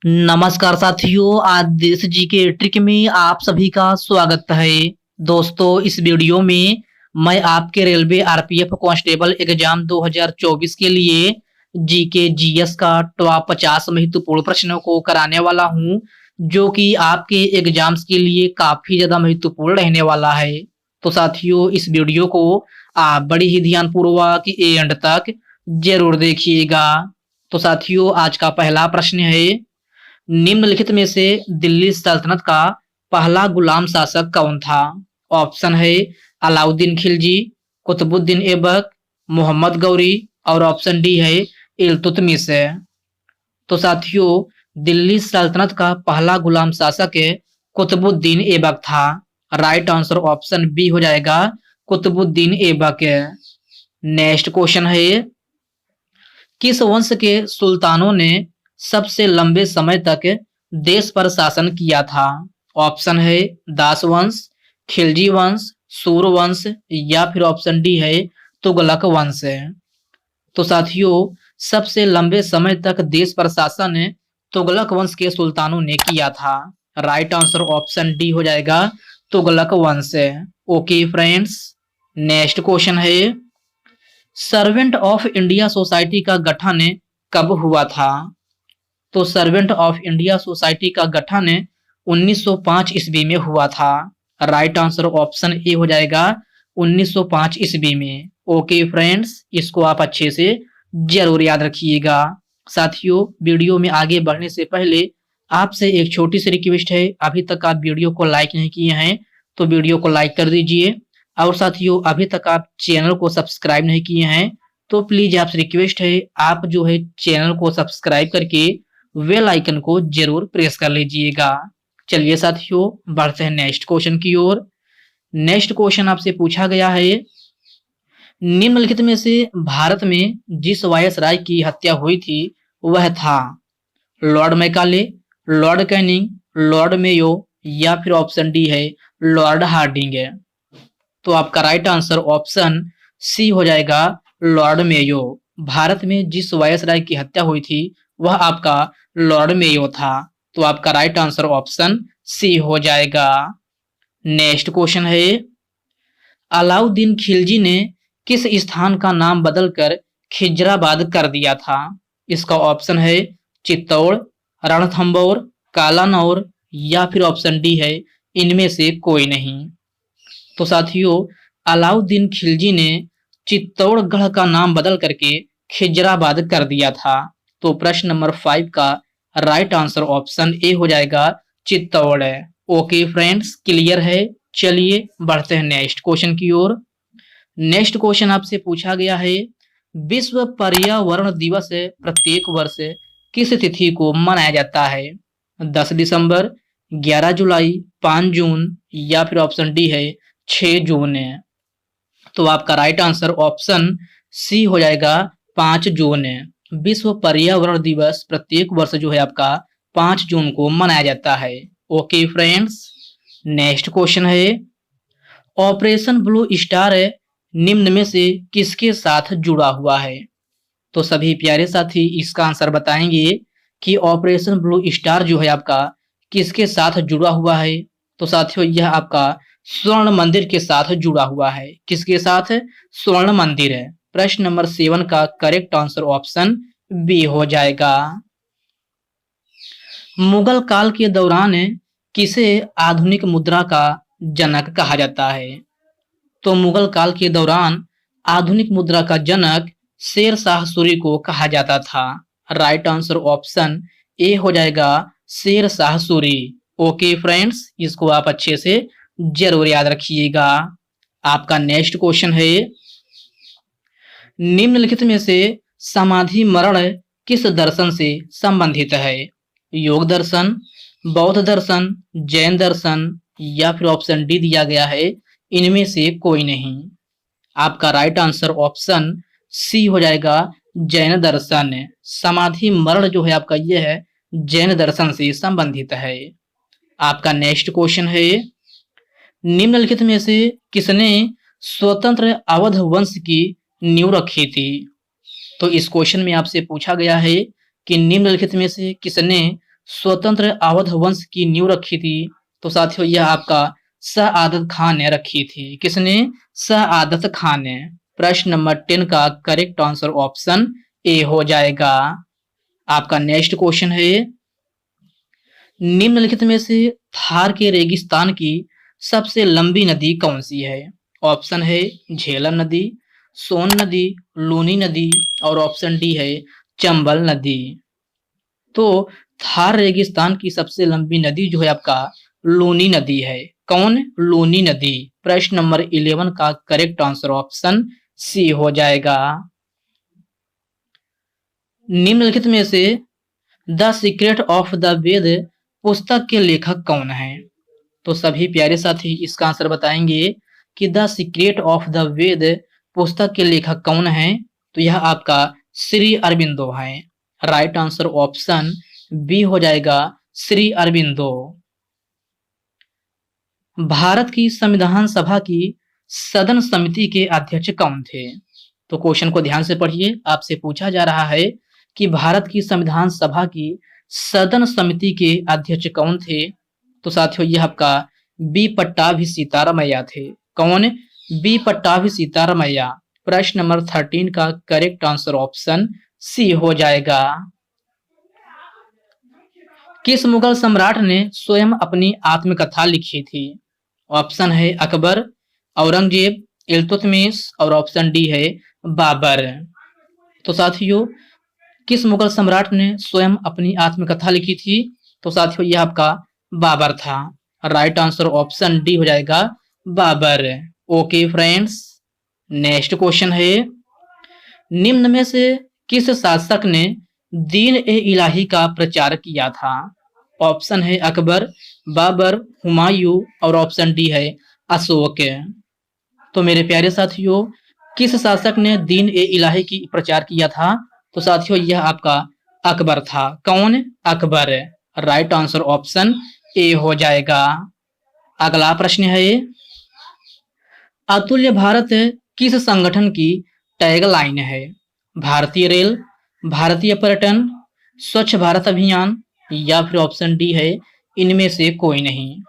नमस्कार साथियों, आज देश जी के ट्रिक में आप सभी का स्वागत है। दोस्तों, इस वीडियो में मैं आपके रेलवे आरपीएफ कांस्टेबल एग्जाम 2024 के लिए जीके जीएस का टॉप 50 महत्वपूर्ण प्रश्नों को कराने वाला हूं, जो कि आपके एग्जाम्स के लिए काफी ज्यादा महत्वपूर्ण रहने वाला है। तो साथियों, इस वीडियो को आप बड़ी ही ध्यानपूर्वक एंड तक जरूर देखिएगा। तो साथियों, आज का पहला प्रश्न है, निम्नलिखित में से दिल्ली सल्तनत का पहला गुलाम शासक कौन था? ऑप्शन है अलाउद्दीन खिलजी, कुतुबुद्दीन ऐबक, मोहम्मद गौरी और ऑप्शन डी है इल्तुतमिश। तो साथियों, दिल्ली सल्तनत का पहला गुलाम शासक कुतुबुद्दीन ऐबक था। राइट आंसर ऑप्शन बी हो जाएगा, कुतुबुद्दीन ऐबक। नेक्स्ट क्वेश्चन है, किस वंश के सुल्तानों ने सबसे लंबे समय तक देश पर शासन किया था? ऑप्शन है दास वंश, खिलजी वंश, सूर वंश या फिर ऑप्शन डी है तुगलक वंश। तो साथियों, सबसे लंबे समय तक देश पर शासन तुगलक वंश के सुल्तानों ने किया था। राइट आंसर ऑप्शन डी हो जाएगा, तुगलक वंश। ओके फ्रेंड्स, नेक्स्ट क्वेश्चन है, सर्वेंट ऑफ इंडिया सोसाइटी का गठन कब हुआ था? तो सर्वेंट ऑफ इंडिया सोसाइटी का गठन 1905 ईस्वी में हुआ था। राइट आंसर ऑप्शन ए हो जाएगा, 1905 ईस्वी में। ओके फ्रेंड्स, इसको आप अच्छे से जरूर याद रखिएगा। साथियों, वीडियो में आगे बढ़ने से पहले आपसे एक छोटी सी रिक्वेस्ट है, अभी तक आप वीडियो को लाइक नहीं किए हैं तो वीडियो को लाइक कर दीजिए। और साथियों, अभी तक आप चैनल को सब्सक्राइब नहीं किए हैं तो प्लीज आपसे रिक्वेस्ट है, आप जो है चैनल को सब्सक्राइब करके बेल आइकन को जरूर प्रेस कर लीजिएगा। चलिए साथियों, बढ़ते हैं नेक्स्ट क्वेश्चन की ओर। नेक्स्ट क्वेश्चन आपसे पूछा गया है, निम्नलिखित में से भारत में जिस वायसराय की हत्या हुई थी वह था? Lord Macaulay, Lord Canning, Lord Mayo या फिर ऑप्शन डी है लॉर्ड हार्डिंग। तो आपका राइट आंसर ऑप्शन सी हो जाएगा, लॉर्ड मेयो। भारत में जिस वायसराय की हत्या हुई थी वह आपका लॉर्ड मेयो था। तो आपका राइट आंसर ऑप्शन सी हो जाएगा। नेक्स्ट क्वेश्चन है, अलाउद्दीन खिलजी ने किस स्थान का नाम बदलकर खिजराबाद कर दिया था? इसका ऑप्शन है चित्तौड़, रणथंभौर, कालानौर या फिर ऑप्शन डी है इनमें से कोई नहीं। तो साथियों, अलाउद्दीन खिलजी ने चित्तौड़गढ़ का नाम बदल करके खिजराबाद कर दिया था। तो प्रश्न नंबर 5 का राइट आंसर ऑप्शन ए हो जाएगा, चित्तौड़। ओके फ्रेंड्स, क्लियर है। चलिए बढ़ते हैं नेक्स्ट क्वेश्चन की ओर। नेक्स्ट क्वेश्चन आपसे पूछा गया है, विश्व पर्यावरण दिवस प्रत्येक वर्ष किस तिथि को मनाया जाता है? 10 दिसंबर, 11 जुलाई, 5 जून या फिर ऑप्शन डी है 6 जून। तो आपका राइट आंसर ऑप्शन सी हो जाएगा, 5 जून। विश्व पर्यावरण दिवस प्रत्येक वर्ष जो है आपका 5 जून को मनाया जाता है। ओके फ्रेंड्स, नेक्स्ट क्वेश्चन है, ऑपरेशन ब्लू स्टार निम्न में से किसके साथ जुड़ा हुआ है? तो सभी प्यारे साथी इसका आंसर बताएंगे कि ऑपरेशन ब्लू स्टार जो है आपका किसके साथ जुड़ा हुआ है। तो साथियों, यह आपका स्वर्ण मंदिर के साथ जुड़ा हुआ है। किसके साथ? स्वर्ण मंदिर है। प्रश्न नंबर 7 का करेक्ट आंसर ऑप्शन बी हो जाएगा। मुगल काल के दौरान किसे आधुनिक मुद्रा का जनक कहा जाता है? तो मुगल काल के दौरान आधुनिक मुद्रा का जनक शेर शाह सूरी को कहा जाता था। राइट आंसर ऑप्शन ए हो जाएगा, शेर शाह सूरी। ओके फ्रेंड्स, इसको आप अच्छे से जरूर याद रखिएगा। आपका नेक्स्ट क्वेश्चन है, निम्नलिखित में से समाधि मरण किस दर्शन से संबंधित है? योग दर्शन, बौद्ध दर्शन, जैन दर्शन या फिर ऑप्शन डी दिया गया है इनमें से कोई नहीं। आपका राइट आंसर ऑप्शन सी हो जाएगा, जैन दर्शन। समाधि मरण जो है आपका यह है जैन दर्शन से संबंधित है। आपका नेक्स्ट क्वेश्चन है, निम्नलिखित में से किसने स्वतंत्र अवध वंश की नींव रखी थी? तो इस क्वेश्चन में आपसे पूछा गया है कि निम्नलिखित में से किसने स्वतंत्र अवध वंश की नींव रखी थी? तो साथियों यह आपका सआदत खान ने रखी थी। किसने? सआदत खान ने। प्रश्न नंबर 10 का करेक्ट आंसर ऑप्शन ए हो जाएगा। आपका नेक्स्ट क्वेश्चन है, निम्नलिखित में से थार के रेगिस्तान की सबसे लंबी नदी कौन सी है? ऑप्शन है झेलम नदी, सोन नदी, लूनी नदी और ऑप्शन डी है चंबल नदी। तो थार रेगिस्तान की सबसे लंबी नदी जो है आपका लूनी नदी है। कौन? लूनी नदी। प्रश्न नंबर 11 का करेक्ट आंसर ऑप्शन सी हो जाएगा। निम्नलिखित में से द सीक्रेट ऑफ द वेद पुस्तक के लेखक कौन है? तो सभी प्यारे साथी इसका आंसर बताएंगे कि द सीक्रेट ऑफ द वेद पुस्तक के लेखक कौन है? तो यह आपका श्री अरविंदो है। राइट आंसर ऑप्शन बी हो जाएगा, श्री अरविंदो। भारत की संविधान सभा की सदन समिति के अध्यक्ष कौन थे? तो क्वेश्चन को ध्यान से पढ़िए। आपसे पूछा जा रहा है कि भारत की संविधान सभा की सदन समिति के अध्यक्ष कौन थे? तो साथियों यह आपका बी पट्टाभी सीतारामैया थे। कौन? बी पट्टाभी सीतारामैया। प्रश्न नंबर 13 का करेक्ट आंसर ऑप्शन सी हो जाएगा। किस मुगल सम्राट ने स्वयं अपनी आत्मकथा लिखी थी? ऑप्शन है अकबर, औरंगजेब, इल्तुतमिश और ऑप्शन डी है बाबर। तो साथियों किस मुगल सम्राट ने स्वयं अपनी आत्मकथा लिखी थी? तो साथियों यह आपका बाबर था। राइट आंसर ऑप्शन डी हो जाएगा, Babar. Okay friends, next question है, निम्न में से किस शासक ने दीन ए इलाही का प्रचार किया था? ऑप्शन है अकबर, बाबर, हुमायूं और ऑप्शन डी है अशोक। तो मेरे प्यारे साथियों किस शासक ने दीन ए इलाही की प्रचार किया था? तो साथियों यह आपका अकबर था। कौन? Akbar. Right answer option A हो जाएगा। अगला प्रश्न है, अतुल्य भारत किस संगठन की टैगलाइन है? भारतीय रेल, भारतीय पर्यटन, स्वच्छ भारत अभियान या फिर ऑप्शन डी है इनमें से कोई नहीं।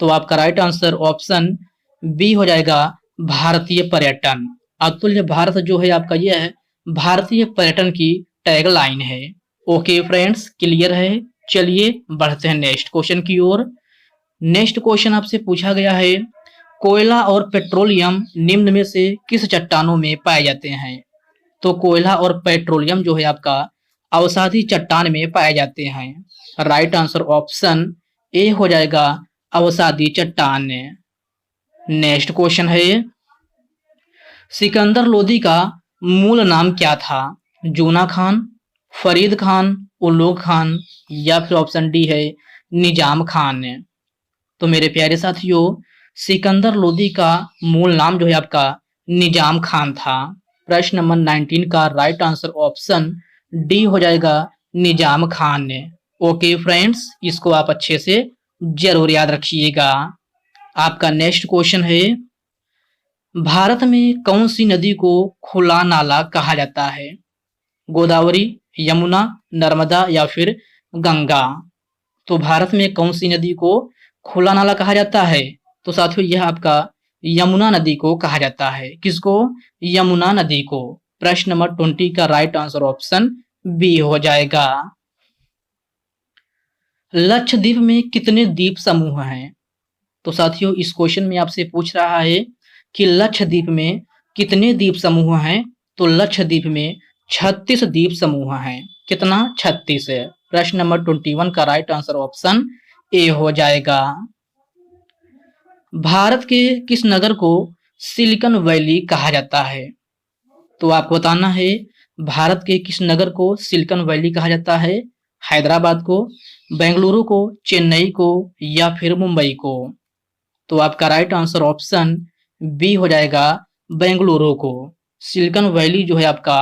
तो आपका राइट आंसर ऑप्शन बी हो जाएगा, भारतीय पर्यटन। अतुल्य भारत जो है आपका यह है भारतीय पर्यटन की टैगलाइन है। ओके फ्रेंड्स, क्लियर है। चलिए बढ़ते हैं नेक्स्ट क्वेश्चन की ओर। नेक्स्ट क्वेश्चन आपसे पूछा गया है, कोयला और पेट्रोलियम निम्न में से किस चट्टानों में पाए जाते हैं? तो कोयला और पेट्रोलियम जो है आपका अवसादी चट्टान में पाए जाते हैं। राइट आंसर ऑप्शन ए हो जाएगा, अवसादी चट्टान। नेक्स्ट क्वेश्चन है, सिकंदर लोदी का मूल नाम क्या था? जूना खान, फरीद खान, उल्लुग खान या फिर ऑप्शन डी है निजाम खान। तो मेरे प्यारे साथियों सिकंदर लोदी का मूल नाम जो है आपका निजाम खान था। प्रश्न नंबर 19 का राइट आंसर ऑप्शन डी हो जाएगा, निजाम खान। ओके फ्रेंड्स, इसको आप अच्छे से जरूर याद रखिएगा। आपका नेक्स्ट क्वेश्चन है, भारत में कौन सी नदी को खुला नाला कहा जाता है? गोदावरी, यमुना, नर्मदा या फिर गंगा। तो भारत में कौन सी नदी को खुला नाला कहा जाता है? तो साथियों यह आपका यमुना नदी को कहा जाता है। किसको? यमुना नदी को। प्रश्न नंबर 20 का राइट आंसर ऑप्शन बी हो जाएगा। लक्षद्वीप में कितने द्वीप समूह हैं? तो साथियों इस क्वेश्चन में आपसे पूछ रहा है कि लक्षद्वीप में कितने द्वीप समूह हैं? तो लक्षद्वीप में 36 द्वीप समूह हैं। कितना? 36 है। प्रश्न नंबर 21 का राइट आंसर ऑप्शन ए हो जाएगा। भारत के किस नगर को सिलिकॉन वैली कहा जाता है? तो आपको बताना है भारत के किस नगर को सिलिकॉन वैली कहा जाता है? हैदराबाद को, बेंगलुरु को, चेन्नई को या फिर मुंबई को। तो आपका राइट आंसर ऑप्शन बी हो जाएगा, बेंगलुरु को। सिलिकॉन वैली जो है आपका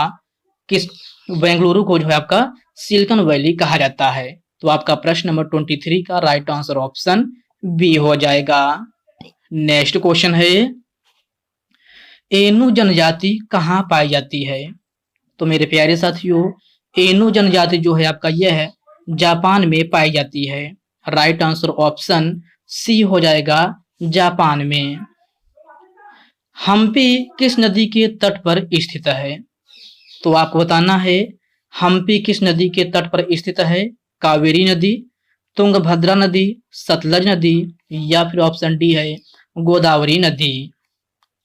किस बेंगलुरु को जो है आपका सिलिकॉन वैली कहा जाता है। तो आपका प्रश्न नंबर 23 का राइट आंसर ऑप्शन बी हो जाएगा। नेक्स्ट क्वेश्चन है, एनु जनजाति कहाँ पाई जाती है? तो मेरे प्यारे साथियों एनु जनजाति जो है आपका यह है जापान में पाई जाती है। राइट आंसर ऑप्शन सी हो जाएगा, जापान में। हम्पी किस नदी के तट पर स्थित है? तो आपको बताना है हम्पी किस नदी के तट पर स्थित है। कावेरी नदी, तुंगभद्रा नदी, सतलज नदी या फिर ऑप्शन डी है गोदावरी नदी।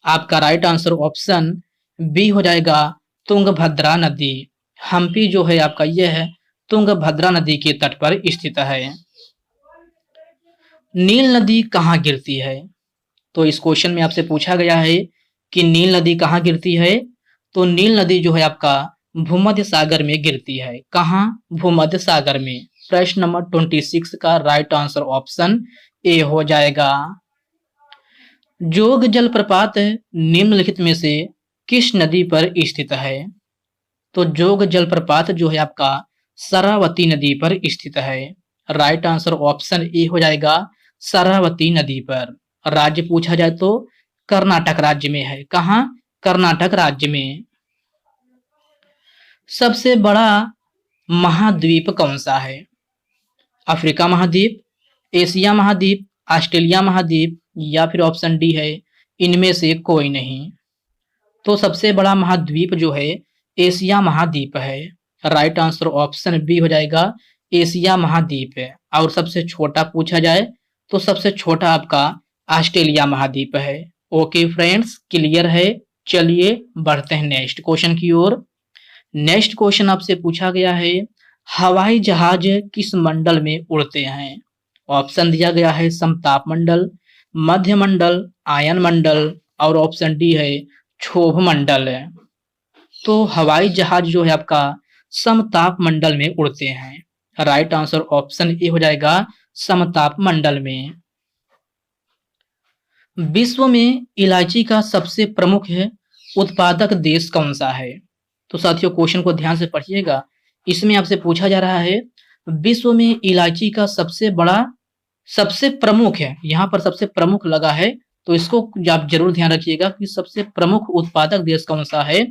आपका राइट आंसर ऑप्शन बी हो जाएगा, तुंगभद्रा नदी। हम्पी जो है आपका यह है तुंगभद्रा नदी के तट पर स्थित है। नील नदी कहाँ गिरती है? तो इस क्वेश्चन में आपसे पूछा गया है कि नील नदी कहाँ गिरती है। तो नील नदी जो है आपका भूमध्य सागर में गिरती है। कहाँ? भूमध्य सागर में। प्रश्न नंबर 26 का राइट आंसर ऑप्शन ए हो जाएगा। जोग जलप्रपात निम्नलिखित में से किस नदी पर स्थित है? तो जोग जलप्रपात जो है आपका शरावती नदी पर स्थित है। राइट आंसर ऑप्शन ए हो जाएगा, शरावती नदी पर। राज्य पूछा जाए तो कर्नाटक राज्य में है। कहाँ? कर्नाटक राज्य में। सबसे बड़ा महाद्वीप कौन सा है? अफ्रीका महाद्वीप, एशिया महाद्वीप, ऑस्ट्रेलिया महाद्वीप या फिर ऑप्शन डी है इनमें से कोई नहीं। तो सबसे बड़ा महाद्वीप जो है एशिया महाद्वीप है। राइट आंसर ऑप्शन बी हो जाएगा, एशिया महाद्वीप है। और सबसे छोटा पूछा जाए तो सबसे छोटा आपका ऑस्ट्रेलिया महाद्वीप है। ओके फ्रेंड्स, क्लियर है। चलिए बढ़ते हैं नेक्स्ट क्वेश्चन की ओर। नेक्स्ट क्वेश्चन आपसे पूछा गया है हवाई जहाज किस मंडल में उड़ते हैं? ऑप्शन दिया गया है समताप मंडल, मध्य मंडल, आयन मंडल और ऑप्शन डी है क्षोभ मंडल। तो हवाई जहाज जो है आपका समताप मंडल में उड़ते हैं। राइट आंसर ऑप्शन ए हो जाएगा, समताप मंडल में। विश्व में इलायची का सबसे प्रमुख उत्पादक देश कौन सा है? तो साथियों क्वेश्चन को ध्यान से पढ़िएगा। इसमें आपसे पूछा जा रहा है विश्व में इलायची का सबसे प्रमुख है। यहाँ पर सबसे प्रमुख लगा है तो इसको आप जरूर ध्यान रखिएगा कि सबसे प्रमुख उत्पादक देश कौन सा है।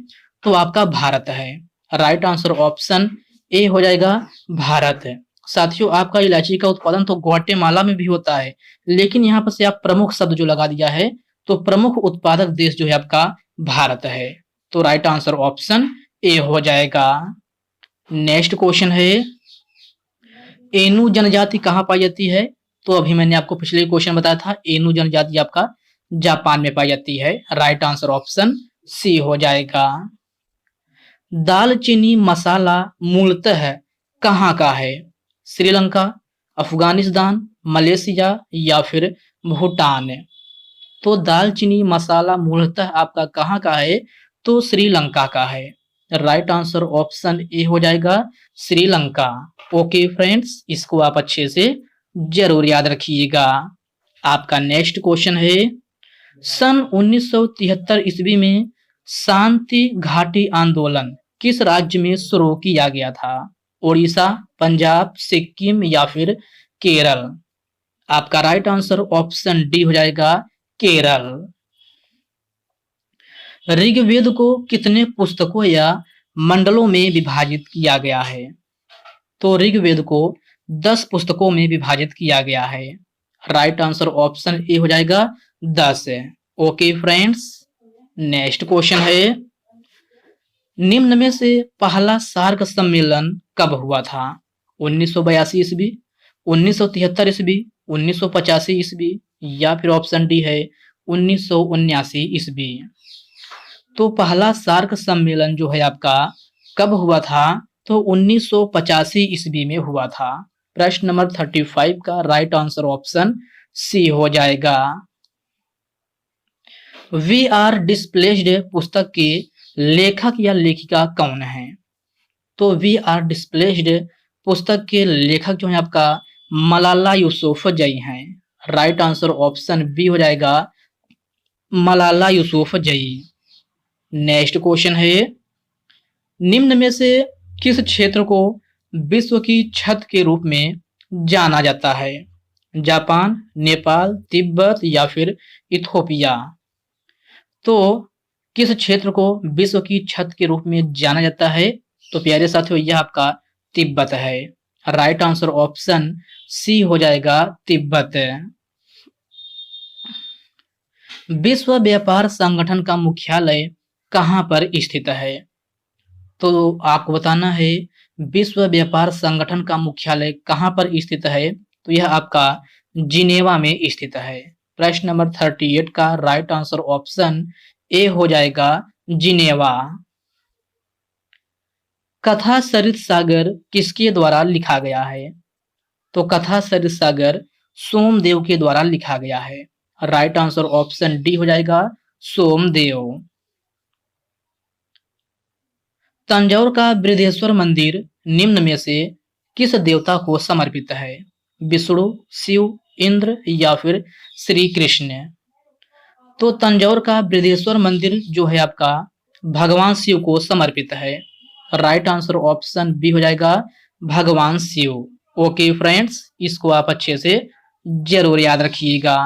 तो आपका भारत है। राइट आंसर ऑप्शन ए हो जाएगा, भारत है। साथियों आपका इलायची का उत्पादन तो ग्वाटेमाला में भी होता है, लेकिन यहाँ पर से आप प्रमुख शब्द जो लगा दिया है तो प्रमुख उत्पादक देश जो है आपका भारत है। तो राइट आंसर ऑप्शन ए हो जाएगा। नेक्स्ट क्वेश्चन है एनु जनजाति कहाँ पाई जाती है? तो अभी मैंने आपको पिछले क्वेश्चन बताया था एनु जनजाति आपका जापान में पाई जाती है। राइट आंसर ऑप्शन सी हो जाएगा। दालचीनी मसाला मूलतः कहाँ का है? श्रीलंका, अफगानिस्तान, मलेशिया या फिर भूटान। तो दालचीनी मसाला मूलतः आपका कहाँ का है? तो श्रीलंका का है। राइट आंसर ऑप्शन ए हो जाएगा, श्रीलंका। ओके फ्रेंड्स, इसको आप अच्छे से जरूर याद रखिएगा। आपका नेक्स्ट क्वेश्चन है सन 1973 ईस्वी में शांति घाटी आंदोलन किस राज्य में शुरू किया गया था? ओडिशा, पंजाब, सिक्किम या फिर केरल। आपका राइट आंसर ऑप्शन डी हो जाएगा, केरल। ऋग्वेद को कितने पुस्तकों या मंडलों में विभाजित किया गया है? तो ऋग्वेद को 10 पुस्तकों में विभाजित किया गया है। राइट आंसर ऑप्शन ए हो जाएगा, 10। ओके फ्रेंड्स, नेक्स्ट क्वेश्चन है निम्न में से पहला सार्क सम्मेलन कब हुआ था? 1982 ईस्वी, 1973 ईस्वी, 1985 ईस्वी या फिर ऑप्शन डी है 1979 ईस्वी। तो पहला सार्क सम्मेलन जो है आपका कब हुआ था? तो 1985 ईस्वी में हुआ था। प्रश्न नंबर 35 का राइट आंसर ऑप्शन सी हो जाएगा। वी आर डिस्प्लेस्ड पुस्तक के लेखक या लेखिका कौन है? तो वी आर डिस्प्लेस्ड पुस्तक के लेखक जो है आपका मलाला यूसुफजई हैं। राइट आंसर ऑप्शन बी हो जाएगा, मलाला यूसुफजई। नेक्स्ट क्वेश्चन है निम्न में से किस क्षेत्र को विश्व की छत के रूप में जाना जाता है? जापान, नेपाल, तिब्बत या फिर इथोपिया। तो किस क्षेत्र को विश्व की छत के रूप में जाना जाता है? तो प्यारे साथियों यह आपका तिब्बत है। राइट आंसर ऑप्शन सी हो जाएगा तिब्बत। विश्व व्यापार संगठन का मुख्यालय कहाँ पर स्थित है? तो आपको बताना है विश्व व्यापार संगठन का मुख्यालय कहाँ पर स्थित है। तो यह आपका जिनेवा में स्थित है। प्रश्न नंबर 38 का राइट आंसर ऑप्शन ए हो जाएगा जिनेवा। कथा सरित सागर किसके द्वारा लिखा गया है? तो कथा सरित सागर सोमदेव के द्वारा लिखा गया है। राइट आंसर ऑप्शन डी हो जाएगा सोमदेव। तंजौर का बृहदेश्वर मंदिर निम्न में से किस देवता को समर्पित है? विष्णु, शिव, इंद्र या फिर श्री कृष्ण? तो तंजौर का बृहदेश्वर मंदिर जो है आपका भगवान शिव को समर्पित है। राइट आंसर ऑप्शन बी हो जाएगा भगवान शिव। ओके फ्रेंड्स, इसको आप अच्छे से जरूर याद रखिएगा।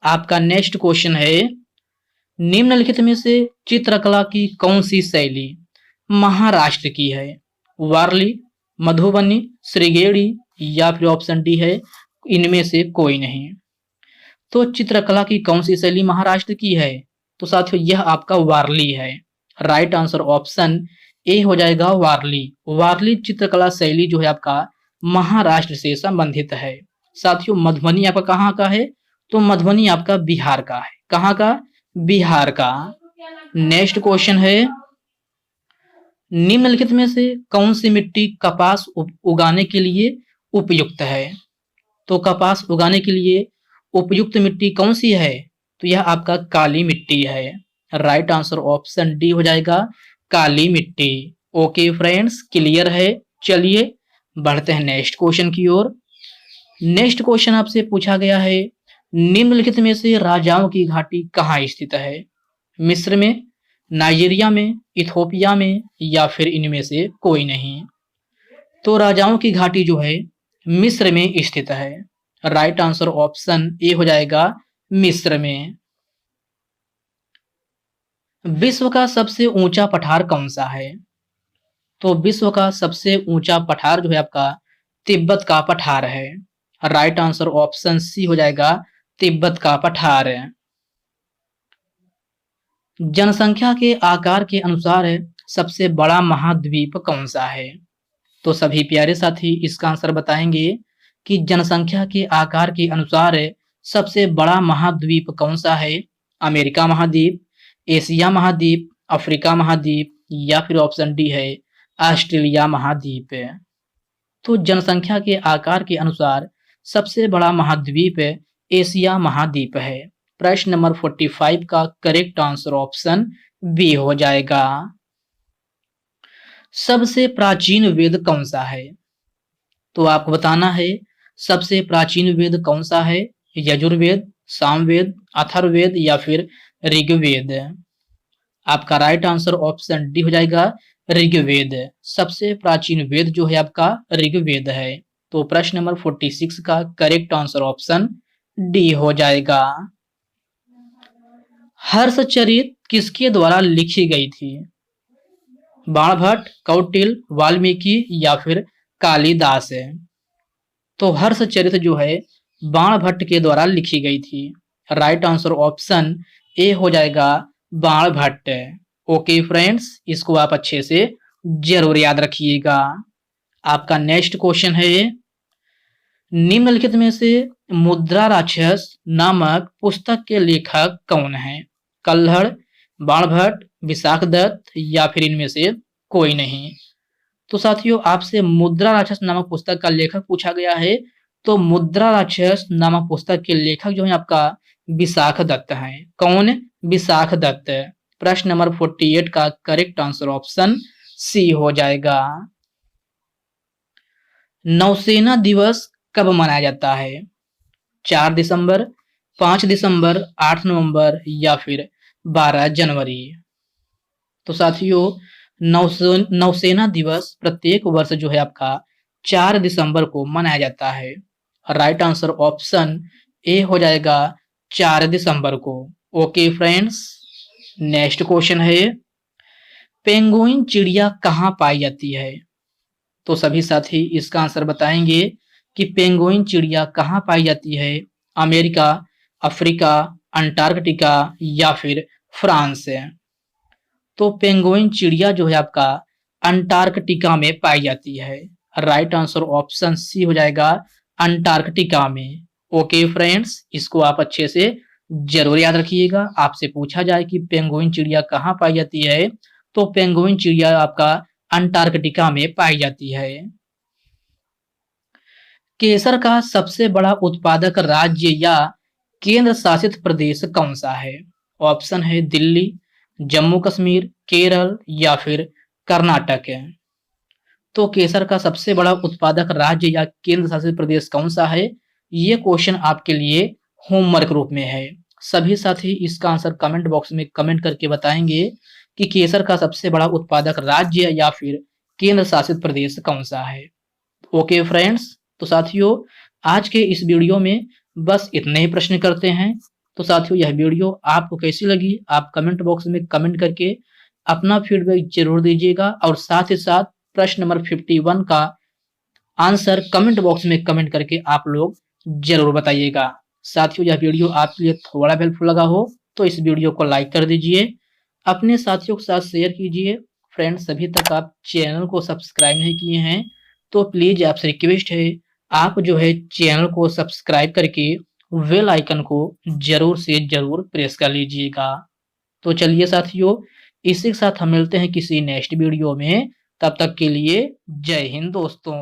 आपका नेक्स्ट क्वेश्चन है निम्नलिखित में से चित्रकला की कौन सी शैली महाराष्ट्र की है? वारली, मधुबनी, श्रृंगेरी या फिर ऑप्शन डी है इनमें से कोई नहीं। तो चित्रकला की कौन सी शैली महाराष्ट्र की है? तो साथियों यह आपका वारली है। राइट आंसर ऑप्शन ए हो जाएगा वारली। वारली चित्रकला शैली जो है आपका महाराष्ट्र से संबंधित है। साथियों मधुबनी आपका कहाँ का है? तो मधुबनी आपका बिहार का है। कहाँ का? बिहार का। नेक्स्ट क्वेश्चन है निम्नलिखित में से कौन सी मिट्टी कपास उगाने के लिए उपयुक्त है? तो कपास उगाने के लिए उपयुक्त मिट्टी कौन सी है? तो यह आपका काली मिट्टी है। राइट आंसर ऑप्शन डी हो जाएगा काली मिट्टी। ओके फ्रेंड्स, क्लियर है। चलिए बढ़ते हैं नेक्स्ट क्वेश्चन की ओर। नेक्स्ट क्वेश्चन आपसे पूछा गया है निम्नलिखित में से राजाओं की घाटी कहाँ स्थित है? मिस्र में, नाइजीरिया में, इथोपिया में या फिर इनमें से कोई नहीं। तो राजाओं की घाटी जो है मिस्र में स्थित है। राइट आंसर ऑप्शन ए हो जाएगा मिस्र में। विश्व का सबसे ऊंचा पठार कौन सा है? तो विश्व का सबसे ऊंचा पठार जो है आपका तिब्बत का पठार है। राइट आंसर ऑप्शन सी हो जाएगा तिब्बत का पठार। जनसंख्या के आकार के अनुसार सबसे बड़ा महाद्वीप कौन सा है? तो सभी प्यारे साथी इसका आंसर बताएंगे कि जनसंख्या के आकार के अनुसार सबसे बड़ा महाद्वीप कौन सा है? अमेरिका महाद्वीप, एशिया महाद्वीप, अफ्रीका महाद्वीप या फिर ऑप्शन डी है ऑस्ट्रेलिया महाद्वीप। तो जनसंख्या के आकार के अनुसार सबसे बड़ा महाद्वीप एशिया महाद्वीप है। प्रश्न नंबर 45 का करेक्ट आंसर ऑप्शन बी हो जाएगा। सबसे प्राचीन वेद कौन सा है? तो आपको बताना है सबसे प्राचीन वेद कौन सा है? यजुर्वेद, सामवेद, अथर्ववेद या फिर ऋग्वेद? आपका राइट आंसर ऑप्शन डी हो जाएगा ऋग्वेद। सबसे प्राचीन वेद जो है आपका ऋग्वेद है। तो प्रश्न नंबर 46 का करेक्ट आंसर ऑप्शन डी हो जाएगा। हर्षचरित किसके द्वारा लिखी गई थी? बाणभट्ट, कौटिल्य, वाल्मीकि या फिर कालिदास? तो हर्षचरित जो है बाणभट्ट के द्वारा लिखी गई थी। राइट आंसर ऑप्शन ए हो जाएगा बाणभट्ट। ओके फ्रेंड्स, इसको आप अच्छे से जरूर याद रखिएगा। आपका नेक्स्ट क्वेश्चन है निम्नलिखित में से मुद्रा राक्षस नामक पुस्तक के लेखक कौन है? कल्हड़, बाणभट्ट, विशाखदत्त या फिर इनमें से कोई नहीं। तो साथियों आपसे मुद्रा राक्षस नामक पुस्तक का लेखक पूछा गया है। तो मुद्रा राक्षस नामक पुस्तक के लेखक जो है आपका विशाखदत्त हैं। कौन? विशाखदत्त। प्रश्न नंबर 48 का करेक्ट आंसर ऑप्शन सी हो जाएगा। नौसेना दिवस कब मनाया जाता है? 4 दिसंबर, 5 दिसंबर, 8 नवंबर या फिर 12 जनवरी? तो साथियों नौसेना दिवस प्रत्येक वर्ष जो है आपका 4 दिसंबर को मनाया जाता है। राइट आंसर ऑप्शन ए हो जाएगा 4 दिसंबर को। ओके फ्रेंड्स, नेक्स्ट क्वेश्चन है पेंगुइन चिड़िया कहाँ पाई जाती है? तो सभी साथी इसका आंसर बताएंगे कि पेंगुइन चिड़िया कहाँ पाई जाती है, अमेरिका, अफ्रीका, अंटार्कटिका या फिर फ्रांस है। तो पेंगुइन चिड़िया जो है आपका अंटार्कटिका में पाई जाती है। राइट आंसर ऑप्शन सी हो जाएगा, अंटार्कटिका में। ओके फ्रेंड्स, इसको आप अच्छे से जरूर याद रखिएगा। आपसे पूछा जाए कि पेंगुइन चिड़िया कहाँ पाई जाती है, तो पेंगुइन चिड़िया आपका अंटार्कटिका में पाई जाती है। केसर का सबसे बड़ा उत्पादक राज्य या केंद्र शासित प्रदेश कौन सा है? ऑप्शन है दिल्ली, जम्मू कश्मीर, केरल या फिर कर्नाटक है। तो केसर का सबसे बड़ा उत्पादक राज्य या केंद्र शासित प्रदेश कौन सा है, ये क्वेश्चन आपके लिए होमवर्क रूप में है। सभी साथी इसका आंसर कमेंट बॉक्स में कमेंट करके बताएंगे कि केसर का सबसे बड़ा उत्पादक राज्य या फिर केंद्र शासित प्रदेश कौन सा है। ओके फ्रेंड्स, तो साथियों आज के इस वीडियो में बस इतने ही प्रश्न करते हैं। तो साथियों यह वीडियो आपको कैसी लगी, आप कमेंट बॉक्स में कमेंट करके अपना फीडबैक जरूर दीजिएगा और साथ ही साथ प्रश्न नंबर 51 का आंसर कमेंट बॉक्स में कमेंट करके आप लोग जरूर बताइएगा। साथियों यह वीडियो आपके लिए थोड़ा हेल्पफुल लगा हो तो इस वीडियो को लाइक कर दीजिए, अपने साथियों के साथ शेयर कीजिए। फ्रेंड्स अभी तक आप चैनल को सब्सक्राइब नहीं किए हैं तो प्लीज आपसे रिक्वेस्ट है, आप जो है चैनल को सब्सक्राइब करके बेल आइकन को जरूर से जरूर प्रेस कर लीजिएगा। तो चलिए साथियों, इसी के साथ हम मिलते हैं किसी नेक्स्ट वीडियो में। तब तक के लिए जय हिंद दोस्तों।